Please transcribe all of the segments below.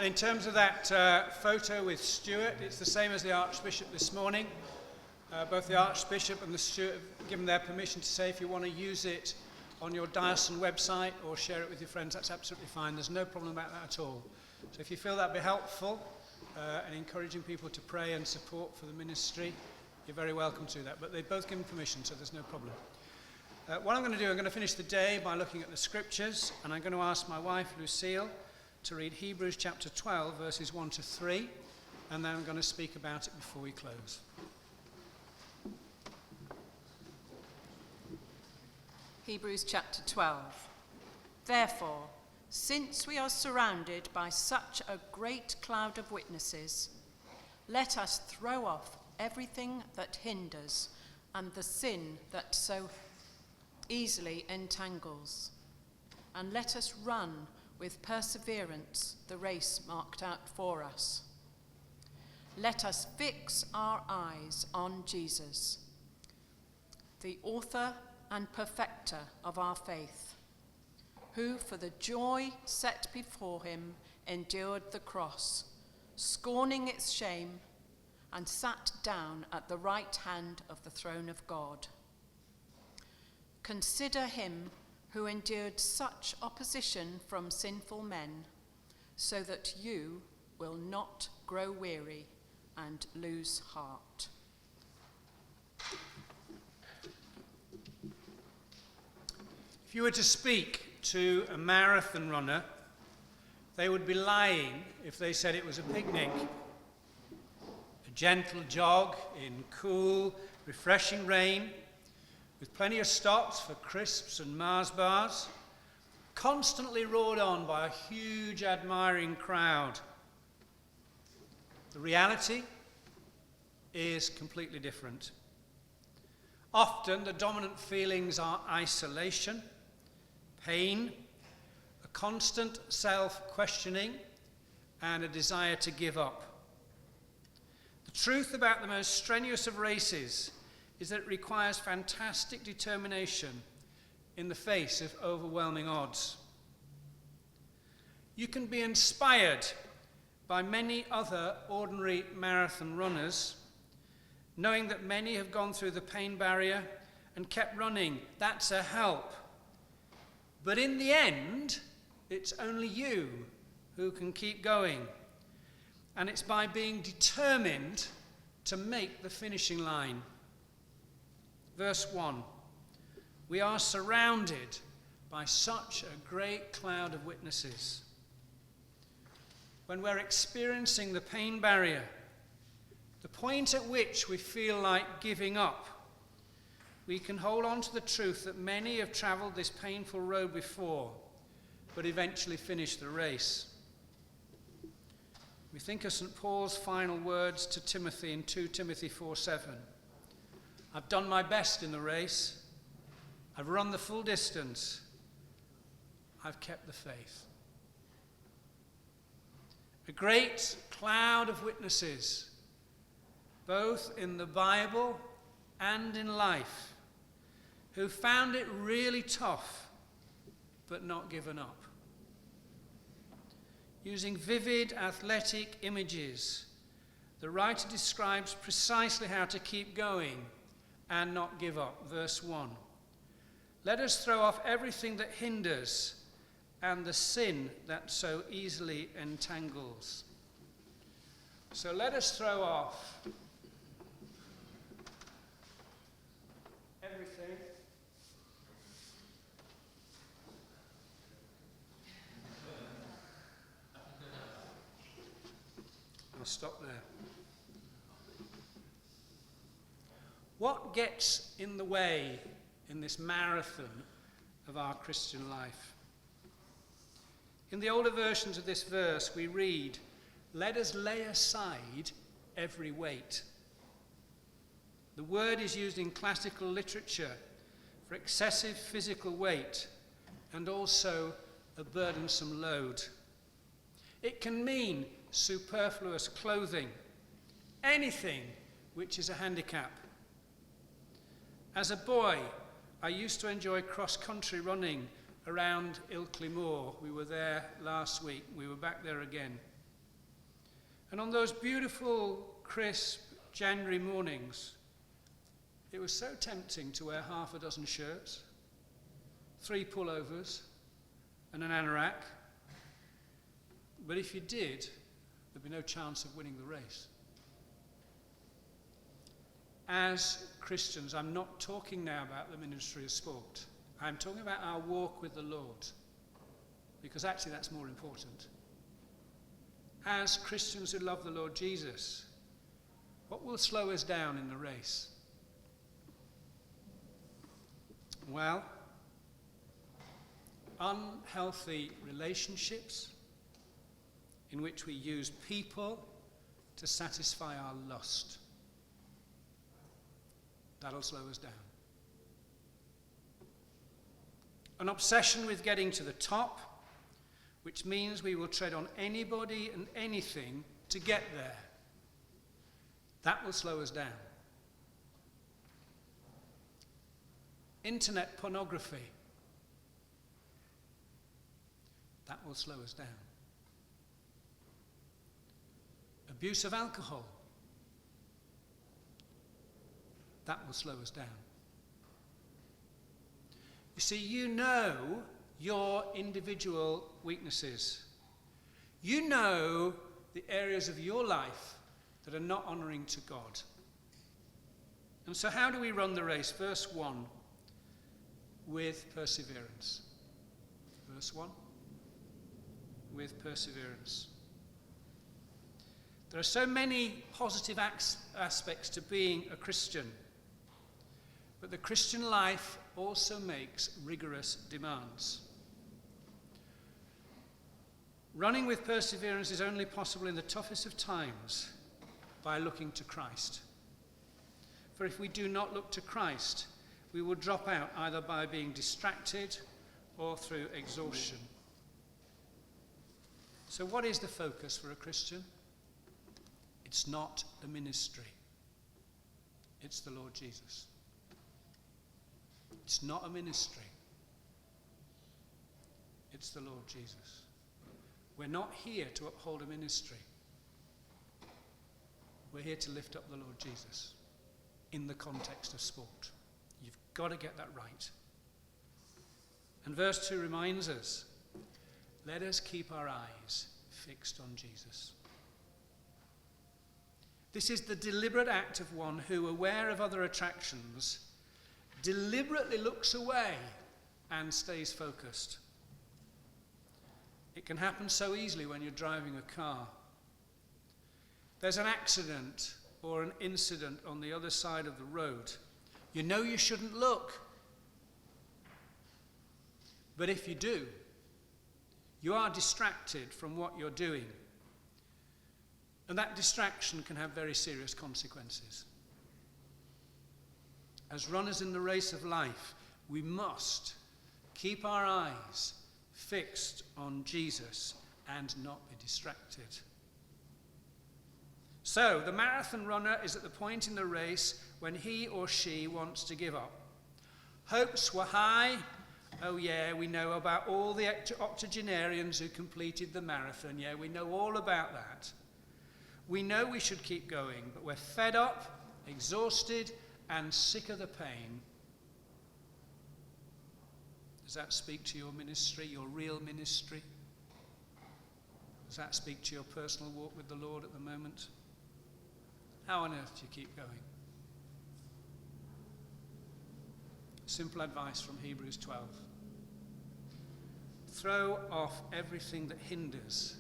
And in terms of that photo with Stuart, it's the same as the Archbishop this morning. Both the Archbishop and the Stuart have given their permission to say if you want to use it on your diocesan website or share it with your friends, that's absolutely fine. There's no problem about that at all. So if you feel that'd be helpful and encouraging people to pray and support for the ministry, you're very welcome to that. But they've both given permission, so there's no problem. What I'm going to do, I'm going to finish the day by looking at the scriptures, and I'm going to ask my wife, Lucille, to read Hebrews chapter 12, verses 1 to 3, and then I'm going to speak about it before we close. Hebrews chapter 12. Therefore, since we are surrounded by such a great cloud of witnesses, let us throw off everything that hinders and the sin that so easily entangles, and let us run with perseverance the race marked out for us. Let us fix our eyes on Jesus, the author and perfecter of our faith, who for the joy set before him endured the cross, scorning its shame, and sat down at the right hand of the throne of God. Consider him who endured such opposition from sinful men, so that you will not grow weary and lose heart. If you were to speak to a marathon runner, they would be lying if they said it was a picnic. A gentle jog in cool, refreshing rain, with plenty of stops for crisps and Mars bars, constantly roared on by a huge admiring crowd. The reality is completely different. Often the dominant feelings are isolation, pain, a constant self-questioning, and a desire to give up. The truth about the most strenuous of races is that it requires fantastic determination in the face of overwhelming odds. You can be inspired by many other ordinary marathon runners, knowing that many have gone through the pain barrier and kept running. That's a help. But in the end, it's only you who can keep going. And it's by being determined to make the finishing line. Verse 1, we are surrounded by such a great cloud of witnesses. When we're experiencing the pain barrier, the point at which we feel like giving up, we can hold on to the truth that many have traveled this painful road before, but eventually finish the race. We think of St. Paul's final words to Timothy in 2 Timothy 4:7. I've done my best in the race. I've run the full distance. I've kept the faith. A great cloud of witnesses, both in the Bible and in life, who found it really tough, but not given up. Using vivid athletic images, the writer describes precisely how to keep going and not give up. Verse 1. Let us throw off everything that hinders and the sin that so easily entangles. So let us throw off everything I'll stop there. What gets in the way in this marathon of our Christian life? In the older versions of this verse, we read, let us lay aside every weight. The word is used in classical literature for excessive physical weight and also a burdensome load. It can mean superfluous clothing, anything which is a handicap. As a boy, I used to enjoy cross-country running around Ilkley Moor. We were there last week. We were back there again. And on those beautiful, crisp January mornings, it was so tempting to wear half a dozen shirts, 3 pullovers, and an anorak. But if you did, there'd be no chance of winning the race. As Christians, I'm not talking now about the ministry of sport. I'm talking about our walk with the Lord, because actually that's more important. As Christians who love the Lord Jesus, what will slow us down in the race? Well, unhealthy relationships in which we use people to satisfy our lust. That'll slow us down. An obsession with getting to the top, which means we will tread on anybody and anything to get there. That will slow us down. Internet pornography. That will slow us down. Abuse of alcohol. That will slow us down. You see, you know your individual weaknesses. You know the areas of your life that are not honouring to God. And so how do we run the race? Verse 1, with perseverance. Verse 1, with perseverance. There are so many positive aspects to being a Christian, but the Christian life also makes rigorous demands. Running with perseverance is only possible in the toughest of times by looking to Christ. For if we do not look to Christ, we will drop out either by being distracted or through exhaustion. So what is the focus for a Christian? It's not a ministry. It's the Lord Jesus. It's not a ministry. It's the Lord Jesus. We're not here to uphold a ministry. We're here to lift up the Lord Jesus in the context of sport. You've got to get that right. And verse 2 reminds us, let us keep our eyes fixed on Jesus. This is the deliberate act of one who, aware of other attractions, deliberately looks away and stays focused. It can happen so easily when you're driving a car. There's an accident or an incident on the other side of the road. You know you shouldn't look. But if you do, you are distracted from what you're doing. And that distraction can have very serious consequences. As runners in the race of life, we must keep our eyes fixed on Jesus and not be distracted. So, the marathon runner is at the point in the race when he or she wants to give up. Hopes were high. Oh yeah, we know about all the octogenarians who completed the marathon. Yeah, we know all about that. We know we should keep going, but we're fed up, exhausted, and sick of the pain. Does that speak to your ministry, your real ministry? Does that speak to your personal walk with the Lord at the moment? How on earth do you keep going? Simple advice from Hebrews 12. Throw off everything that hinders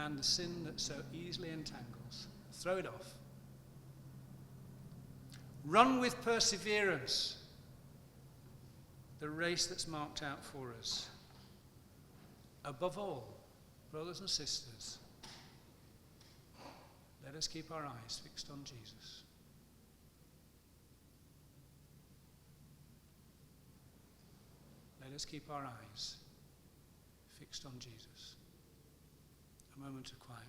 and the sin that so easily entangles. Throw it off. Run with perseverance the race that's marked out for us. Above all, brothers and sisters, let us keep our eyes fixed on Jesus. Let us keep our eyes fixed on Jesus. A moment of quiet.